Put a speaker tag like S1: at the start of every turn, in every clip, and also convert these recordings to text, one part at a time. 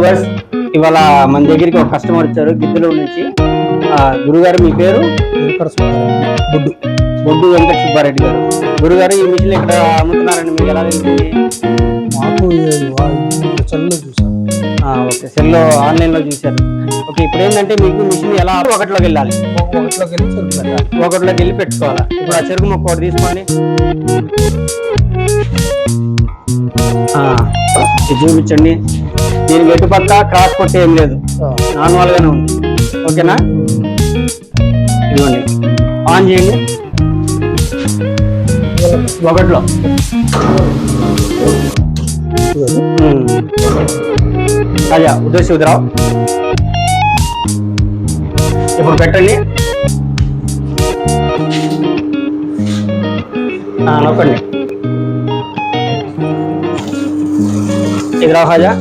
S1: Verse ఇవాళ మన దగ్గరికి ఒక కస్టమర్ వచ్చారు గిద్దెలో నుంచి. గురుగారు మీ పేరు?
S2: బొడ్డు
S1: బొడ్డు వెంకట సుబ్బారెడ్డి గారు. గురుగారు ఈ మిషన్ ఇక్కడ అమ్ముతున్నారని మీకు ఎలా తెలిసింది?
S2: మాకు సెల్లో చూసాను.
S1: ఓకే, సెల్లో ఆన్లైన్లో చూశారు. ఓకే, ఇప్పుడు ఏంటంటే మీకు మిషన్ ఎలా ఒకటిలోకి వెళ్ళాలి, ఒకటిలోకి వెళ్ళి పెట్టుకోవాలి. ఇప్పుడు ఆ చెరుకు మొక్క ఒకటి తీసుకోండి, ఇది చూపించండి. దీనికి ఎటుపక్క క్రాస్ కొట్టి ఏం లేదు, నార్మల్ గానే ఉంది. ఓకేనా? ఇదిగోండి, ఆన్ చేయండి. ఒకటిలో రాజా ఉదయ్ శివరావు ఇప్పుడు పెట్టండి, నొక్కండి. ఇది రావు హాజా.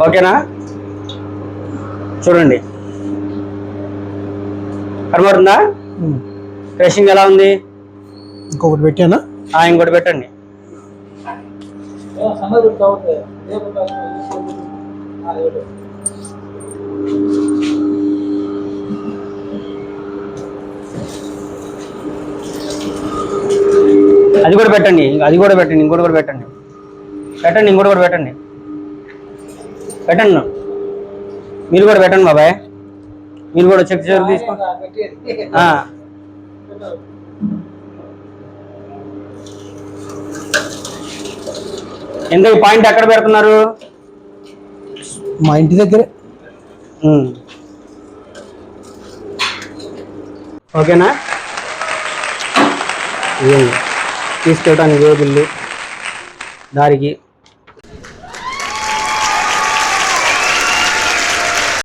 S1: ఓకేనా? చూడండి, కనబడుతుందా? క్రషింగ్ ఎలా ఉంది?
S2: ఇంకొకటి పెట్టానా?
S1: ఇంకోటి పెట్టండి. అది కూడా పెట్టండి, అది కూడా పెట్టండి, ఇంకోటి కూడా పెట్టండి, పెట్టండి, ఇంకోటి కూడా పెట్టండి, పెట్టండి. మీరు కూడా పెట్టండి బాబాయ్, మీరు కూడా చెక్ తీసుకోండి. ఎందుకు పాయింట్ ఎక్కడ పెడుతున్నారు?
S2: మా ఇంటి దగ్గరే.
S1: ఓకేనా? తీసుకెళ్ళడానికి వేగుళ్ళు దారికి